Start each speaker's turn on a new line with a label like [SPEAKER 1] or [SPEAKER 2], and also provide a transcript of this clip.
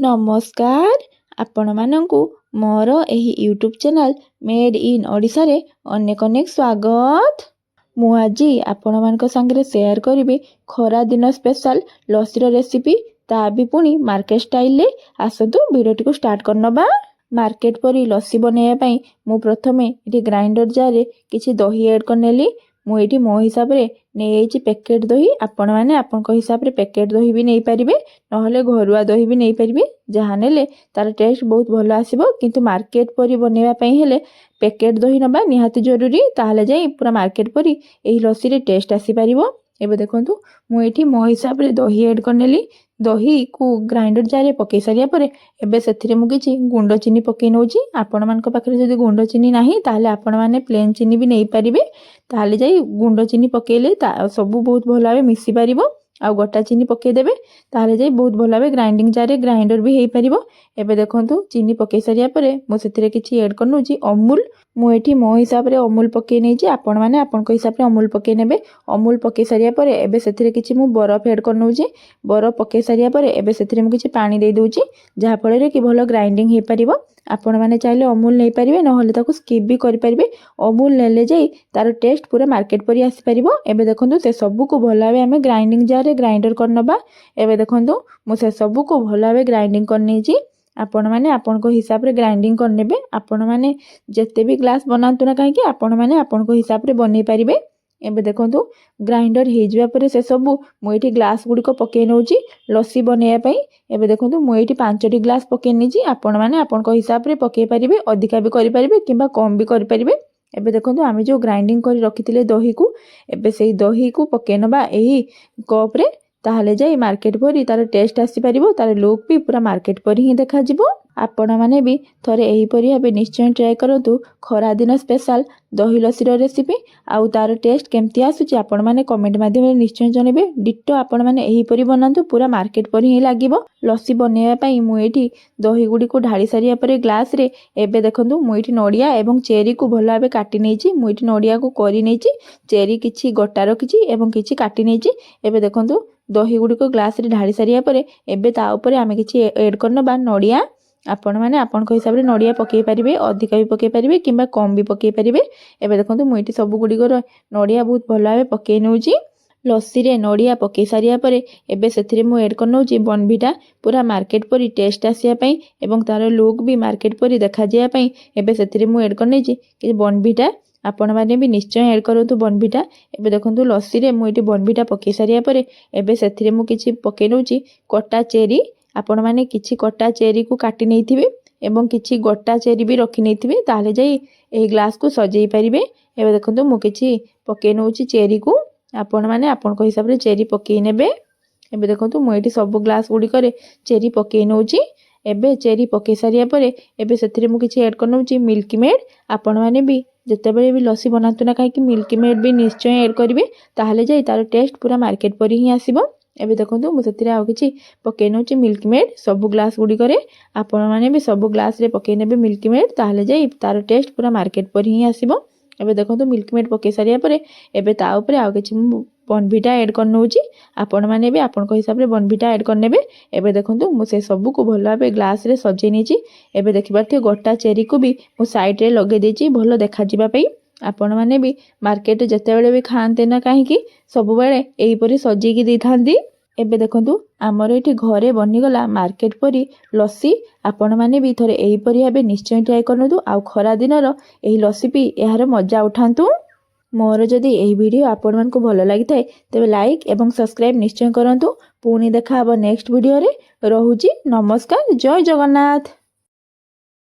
[SPEAKER 1] नमस्कार आपण मानंकु मोर एही YouTube channel made in Odisha रे अनेक अनेक स्वागत। मु आजी आपण मानक संगे शेयर करिबे खरा दिन स्पेशल लस्सी रेसिपी ता भी पुणी मार्केट स्टाइल ले। आसतु वीडियो को स्टार्ट करनबा। मार्केट परी लस्सी बनाइबा पई मु प्रथमे इटी ग्राइंडर जार रे किछि दही ऐड करनेली। मु एटी मो हिसाब रे नेइछि पैकेट दही। आपण माने आपण को हिसाब रे पैकेट दही भी नै परिबे नहले घरुआ दही भी नै परिबे। जहा नेले तार टेस्ट बहुत भलो आसीबो। किंतु मार्केट परी बनेबा पई हेले पैकेट दही नबा निहाती जरूरी। ताहले जाई पूरा मार्केट परी एही लस्सी रे टेस्ट आसी परिबो। एबे देखंतु मु एठी मो हिसाब रे दही ऐड करनेली। दही को ग्राइंडर जार रे पके सारिया परे एबे सेथिरे मु किछि गुंड चीनी पके नउची। आपण मानक पाखरे जदि गुंड चीनी नाही ताहले आपण माने प्लेन चीनी भी नै परिबे। ताहले जाई गुंड चीनी पकेले सबु बहुत भलो भाबे मिसी परिबो। आ गोटा चीनी पके देबे ताहले जाई बहुत भलो भाबे ग्राइंडिंग जार रे ग्राइंडर भी हेई परिबो। एबे देखंतु चीनी पके सारिया परे मु सेथिरे किछि ऐड करनउची अमूल। मु एठी मो हिसाब रे अमूल पके नैची। आपण माने आपण को हिसाब रे अमूल पके नेबे। अमूल पके सारिया परे एबे सेथिरे किछि मु बरफ ऐड करनउची। बरफ पके सारिया परे एबे सेथिरे मु किछि पानी देई दोउची जहा फळे रे कि भलो ग्राइंडिंग हे परिबो। आपण माने चाहिले अमूल नै परिबे नहले ताको स्किप भी करि परिबे। अमूल नेले जाई तार टेस्ट पूरा मार्केट परी आसी परिबो। एबे देखंतु से सबु को भलो भाबे हमें ग्राइंडिंग जार रे ग्राइंडर करनबा। एबे देखंतु मु से सबु को भलो भाबे ग्राइंडिंग करनेची। आपण माने आपण को हिसाब रे ग्राइंडिंग करनेबे। आपण माने जत्ते भी ग्लास बनांतु ना काहे कि आपण माने आपण को हिसाब रे बनै परिबे। एबे देखंतु ग्राइंडर हे जिबा परे से सबु मु एठी ग्लास गुडी को पके नउची लस्सी बनेया पई। एबे देखंतु मु एठी 5टी ग्लास पके निची। आपण माने आपण को हिसाब रे पके परिबे। अधिका भी करि परिबे किबा कम भी करि परिबे। एबे देखंतु आमे जो ग्राइंडिंग करि रखितिले दही को एबे सेही दही को पके नबा एही कप रे। ताहले जाई मार्केट परी तार टेस्ट आसी परिबो। तार लुक भी पूरा मार्केट परी ही देखा जिवो। आपण माने भी थरे एही परी भाबे निश्चय ट्राई करंतु खरा दिन स्पेशल दही लस्सी रेसिपी। आउ तार टेस्ट केमती आसुची आपण माने कमेंट माध्यम रे निश्चय जणेबे। डिट्टो आपण माने एही परी बनांतु पूरा मार्केट परी ही लागिवो। लस्सी बनेया पई मु एठी दही गुडी को ढाली सारिया परे ग्लास रे एबे देखंतु मु एठी नडिया एवं चेरी को भलो भाबे काटी नेची। मु एठी नडिया को करी नेची। चेरी किछि गोटा रखिछि एवं किछि काटी नेची। एबे देखंतु दही गुडी को ग्लास रे ढाली सारिया परे एबे ता ऊपर आमे किछि ऐड करनबा नडिया। आपण माने आपण को हिसाब रे नडिया पके परिबे। अधिका भी पके परिबे किबा कम भी पके परिबे। एबे देखंतु मु एठी सब गुडी को नडिया बहुत भलो भाबे पके नउची। लस्सी रे नडिया पके सारिया परे एबे सेथिरे मु ऐड करनउची बॉर्नविटा। पूरा मार्केट परी टेस्ट आसिया पई एवं तार लुक भी मार्केट परी देखा जिया पई एबे सेथिरे मु ऐड करनेची कि बॉर्नविटा। आपण माने भी निश्चय ऐड करंतु बॉर्नविटा। एबे देखंतु लस्सी रे मु एठी बॉर्नविटा पके सारिया परे एबे सेथिरे मु किछि पके नउची कटा चेरी। आपण माने किछि कटा चेरी को काटी नेथिबे एवं किछि गोटा चेरी भी रखि नेथिबे। ताहले जाई एही ग्लास को सजेई परिबे। एबे देखंतु मु किछि पके नउची चेरी को। आपण माने आपण को हिसाब रे चेरी पके नेबे। एबे देखंतु मु एठी सब ग्लास गुडी करे चेरी पके नउची। एबे चेरी पके सारिया परे एबे सेथिरे मु किछि ऐड करनउची मिल्क मेड। आपण माने भी जेतेबेले भी लस्सी बनातु ना काहे कि मिल्क मेड भी निश्चय ऐड करिवे। ताहले जाई तार टेस्ट पूरा मार्केट परी ही आसीबो। एबे देखंतु मु सेथिरे आउ किछि पके नउची मिल्क मेड सब ग्लास गुडी करे। आपण माने भी सब ग्लास रे पके नेबे मिल्क मेड। ताहले जाई तार टेस्ट पूरा मार्केट परी ही आसीबो। एबे देखंतु मिल्क मेड पके सारिया परे एबे ता ऊपर आउ किछि बॉर्नविटा ऐड करनउची। आपण माने भी आपण को हिसाब रे बॉर्नविटा ऐड करनेबे। एबे देखंतु मु से सब को भलो भाबे ग्लास रे सजे नेची। एबे देखिबारथि गोटा चेरी को भी मु साइड रे लगे देची भलो देखा जिबा पई। आपण माने भी मार्केट जतेबेले भी खानते ना काहे कि सब बेले एही परी सजे की दै थांदी। एबे देखंतु हमर एठी घरे बनी गला मार्केट परी लस्सी। आपण माने भी थरे एही परी भाबे निश्चय ट्राई करनतु। आ खरा दिनर एही लस्सी पी एहार मजा उठांतु। मोर जदि एही वीडियो आपण मानकु भलो लागिथाय तेबे लाइक एवं सब्सक्राइब निश्चय करंतु। पुणी देखा हबो नेक्स्ट वीडियो रे। रहुची नमस्कार। जय जगन्नाथ।